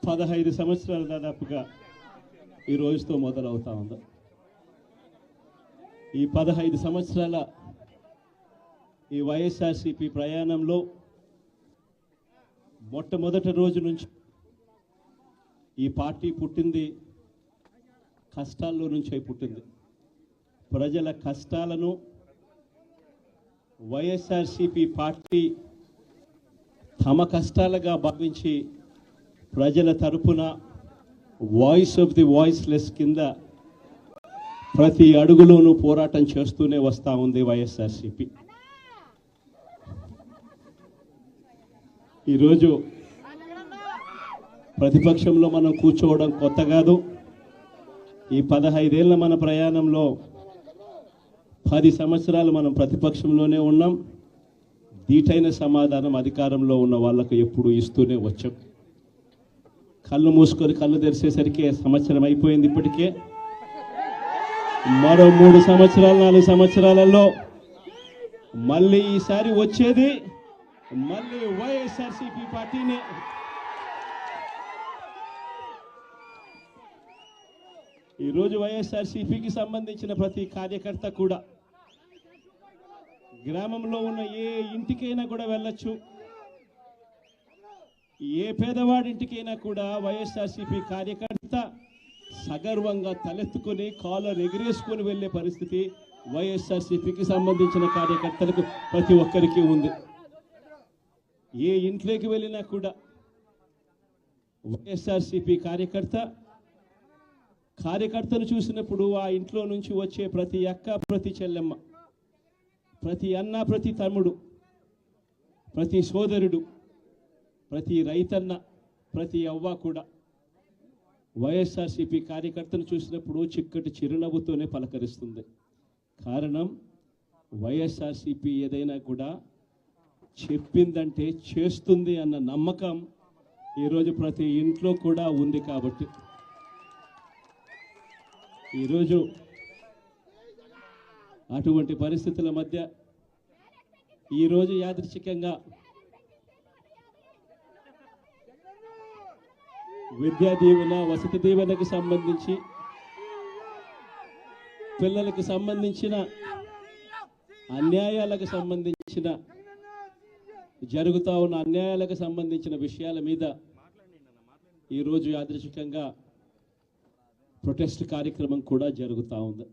15 సంవత్సరాలు దాదాపుగా ఈ రోజుతో మొదలవుతా ఉంది. ఈ 15 సంవత్సరాల ఈ వైఎస్ఆర్సీపీ ప్రయాణంలో మొట్టమొదటి రోజు నుంచి ఈ పార్టీ పుట్టింది కష్టాల్లో నుంచి పుట్టింది. ప్రజల కష్టాలను వైఎస్ఆర్సీపీ పార్టీ తమ కష్టాలుగా భావించి ప్రజల తరపున వాయిస్ ఆఫ్ ది వాయిస్లెస్ కింద ప్రతి అడుగులోనూ పోరాటం చేస్తూనే వస్తూ ఉంది వైఎస్ఆర్సీపీ. ఈరోజు ప్రతిపక్షంలో మనం కూర్చోవడం కొత్త కాదు. ఈ 15 ఏళ్ల మన ప్రయాణంలో 10 సంవత్సరాలు మనం ప్రతిపక్షంలోనే ఉన్నాం. దీటైన సమాధానం అధికారంలో ఉన్న వాళ్ళకు ఎప్పుడు ఇస్తూనే వచ్చాం. కళ్ళు మూసుకొని కళ్ళు తెరిచేసరికి సంవత్సరం అయిపోయింది. ఇప్పటికే మరో 3 సంవత్సరాలు 4 సంవత్సరాలలో మళ్ళీ ఈసారి వచ్చేది మళ్ళీ వైఎస్ఆర్సీపీ పార్టీనే. ఈరోజు వైఎస్ఆర్సీపీకి సంబంధించిన ప్రతి కార్యకర్త కూడా గ్రామంలో ఉన్న ఏ ఇంటికైనా కూడా వెళ్ళొచ్చు. ఏ పేదవాడింటికైనా కూడా వైఎస్ఆర్సీపీ కార్యకర్త సగర్వంగా తలెత్తుకొని కాలర్ ఎగిరేసుకొని వెళ్ళే పరిస్థితి వైఎస్ఆర్సీపీకి సంబంధించిన కార్యకర్తలకు ప్రతి ఒక్కరికి ఉంది. ఏ ఇంట్లోకి వెళ్ళినా కూడా వైఎస్ఆర్సీపీ కార్యకర్తను చూసినప్పుడు ఆ ఇంట్లో నుంచి వచ్చే ప్రతి అక్క, ప్రతి చెల్లెమ్మ, ప్రతి అన్న, ప్రతి తమ్ముడు, ప్రతి సోదరుడు, ప్రతి రైతన్న, ప్రతి అవ్వ కూడా వైఎస్ఆర్సీపీ కార్యకర్తను చూసినప్పుడు చిక్కటి చిరునవ్వుతోనే పలకరిస్తుంది. కారణం వైఎస్ఆర్సీపీ ఏదైనా కూడా చెప్పిందంటే చేస్తుంది అన్న నమ్మకం ఈరోజు ప్రతి ఇంట్లో కూడా ఉంది. కాబట్టి ఈరోజు అటువంటి పరిస్థితుల మధ్య ఈరోజు యాదృచ్ఛికంగా విద్యా దీవెన, వసతి దీవెనకు సంబంధించి పిల్లలకు సంబంధించిన అన్యాయాలకు సంబంధించిన జరుగుతూ ఉన్న అన్యాయాలకు సంబంధించిన విషయాల మీద ఈరోజు యాదృచ్ఛికంగా ప్రొటెస్ట్ కార్యక్రమం కూడా జరుగుతూ ఉంది.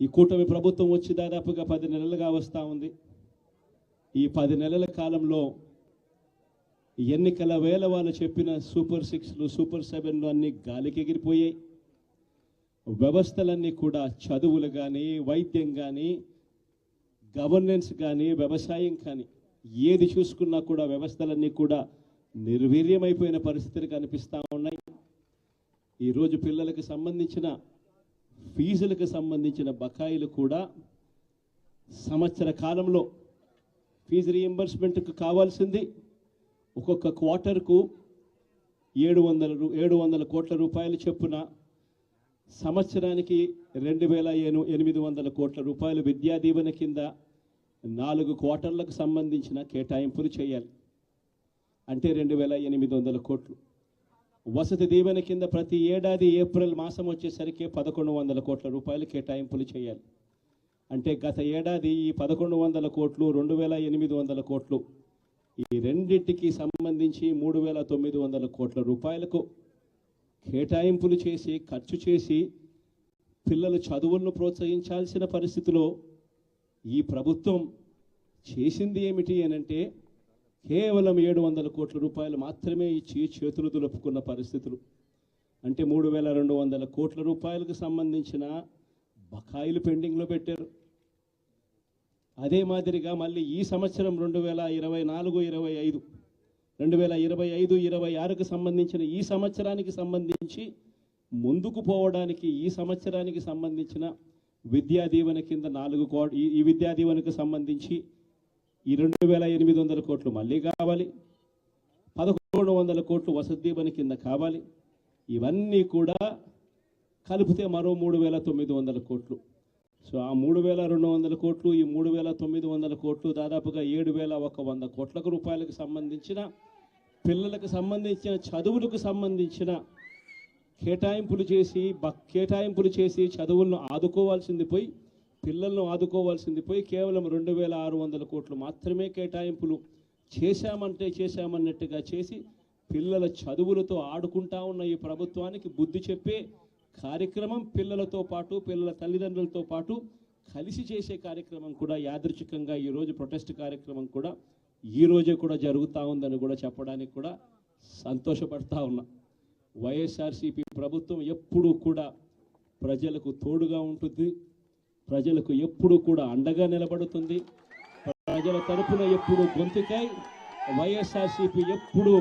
ఈ కూటమి ప్రభుత్వం వచ్చి దాదాపుగా 10 నెలలుగా వస్తూ ఉంది. ఈ 10 నెలల కాలంలో ఎన్నికల వేళ వాళ్ళు చెప్పిన సూపర్ 6లు, సూపర్ 7లు అన్నీ గాలికి ఎగిరిపోయాయి. వ్యవస్థలన్నీ కూడా చదువులు కానీ, వైద్యం కానీ, గవర్నెన్స్ కానీ, వ్యవసాయం కానీ ఏది చూసుకున్నా కూడా వ్యవస్థలన్నీ కూడా నిర్వీర్యమైపోయిన పరిస్థితులు కనిపిస్తూ ఉన్నాయి. ఈరోజు పిల్లలకు సంబంధించిన ఫీజులకు సంబంధించిన బకాయిలు కూడా సంవత్సర కాలంలో ఫీజు రీయింబర్స్మెంట్కు కావాల్సింది ఒక్కొక్క క్వార్టర్కు 700 కోట్ల రూపాయలు చొప్పున సంవత్సరానికి 2800 కోట్ల రూపాయలు విద్యా దీవెన కింద 4 క్వార్టర్లకు సంబంధించిన కేటాయింపులు చేయాలి. అంటే 2800 కోట్లు. వసతి దీవెన కింద ప్రతి ఏడాది ఏప్రిల్ మాసం వచ్చేసరికి 1100 కోట్ల రూపాయలు కేటాయింపులు చేయాలి. అంటే గత ఏడాది ఈ 1100 కోట్లు, 2800 కోట్లు, ఈ రెండింటికి సంబంధించి 3900 కోట్ల రూపాయలకు కేటాయింపులు చేసి ఖర్చు చేసి పిల్లల చదువులను ప్రోత్సహించాల్సిన పరిస్థితిలో ఈ ప్రభుత్వం చేసింది ఏమిటి అనంటే కేవలం 700 కోట్ల రూపాయలు మాత్రమే ఇచ్చి చేతులు దులుపుకున్న పరిస్థితులు. అంటే 3200 కోట్ల రూపాయలకు సంబంధించిన బకాయిలు పెండింగ్లో పెట్టారు. అదే మాదిరిగా మళ్ళీ ఈ సంవత్సరం 2025-26కు సంబంధించిన ఈ సంవత్సరానికి సంబంధించి ముందుకు పోవడానికి ఈ సంవత్సరానికి సంబంధించిన విద్యా దీవెన కింద 4 కోట్లు, ఈ విద్యా దీవెనకు సంబంధించి ఈ 2800 కోట్లు మళ్ళీ కావాలి. 1100 కోట్లు వసతి దీవెన కింద కావాలి. ఇవన్నీ కూడా కలిపితే మరో 3900 కోట్లు. సో ఆ 3200 కోట్లు, ఈ 3900 కోట్లు దాదాపుగా 7100 కోట్ల రూపాయలకు సంబంధించిన పిల్లలకు సంబంధించిన చదువులకు సంబంధించిన కేటాయింపులు చేసి చదువులను ఆదుకోవాల్సింది పోయి పిల్లలను ఆదుకోవాల్సింది పోయి కేవలం 2,600 కోట్లు మాత్రమే కేటాయింపులు చేశామన్నట్టుగా చేసి పిల్లల చదువులతో ఆడుకుంటా ఉన్న ఈ ప్రభుత్వానికి బుద్ధి చెప్పే కార్యక్రమం పిల్లలతో పాటు పిల్లల తల్లిదండ్రులతో పాటు కలిసి చేసే కార్యక్రమం కూడా యాదృచ్ఛికంగా ఈరోజు ప్రొటెస్ట్ కార్యక్రమం కూడా ఈ రోజే కూడా జరుగుతూ ఉందని కూడా చెప్పడానికి కూడా సంతోషపడతా ఉన్నా. వైఎస్ఆర్సీపీ ప్రభుత్వం ఎప్పుడూ కూడా ప్రజలకు తోడుగా ఉంటుంది, ప్రజలకు ఎప్పుడూ కూడా అండగా నిలబడుతుంది, ప్రజల తరపున ఎప్పుడు గొంతుకై వైఎస్ఆర్సీపీ ఎప్పుడూ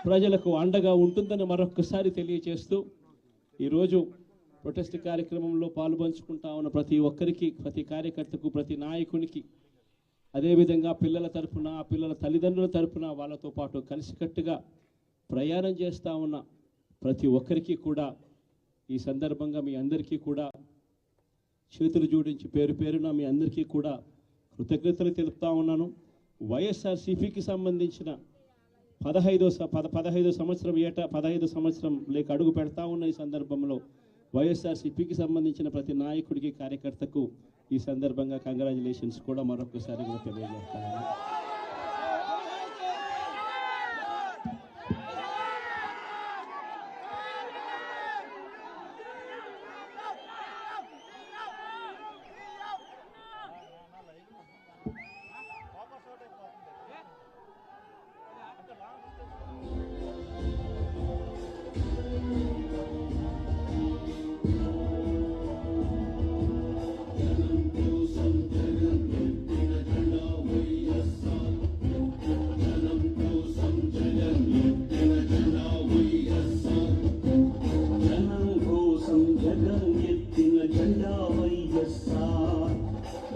ప్రజలకు అండగా ఉంటుందని మరొకసారి తెలియజేస్తూ ఈరోజు ప్రొటెస్ట్ కార్యక్రమంలో పాల్పంచుకుంటా ఉన్న ప్రతి ఒక్కరికి, ప్రతి కార్యకర్తకు, ప్రతి నాయకునికి, అదేవిధంగా పిల్లల తరపున పిల్లల తల్లిదండ్రుల తరపున వాళ్ళతో పాటు కలిసికట్టుగా ప్రయాణం చేస్తూ ఉన్న ప్రతి ఒక్కరికి కూడా ఈ సందర్భంగా మీ అందరికీ కూడా చేతులు జోడించి పేరు పేరున మీ అందరికీ కూడా కృతజ్ఞతలు తెలుపుతా ఉన్నాను. వైఎస్ఆర్సీపీకి సంబంధించిన 15 సంవత్సరం లేక అడుగు పెడతా ఉన్న ఈ సందర్భంలో వైఎస్ఆర్సీపీకి సంబంధించిన ప్రతి నాయకుడికి, కార్యకర్తకు ఈ సందర్భంగా కంగ్రాచులేషన్స్ కూడా మరొకసారి కూడా తెలియజేస్తాను.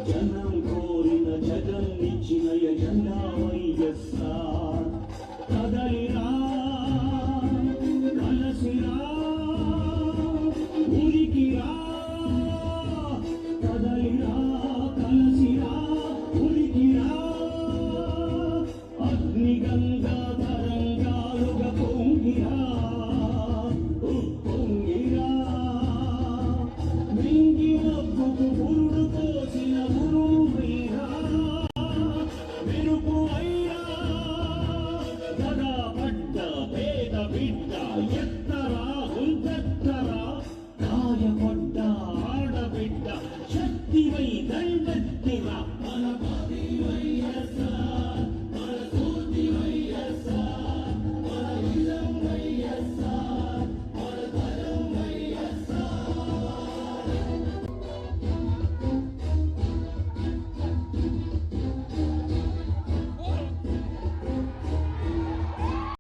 జనం కోరిన జగన్ ఇచ్చిన ఎజెండా వైఎస్ఆర్.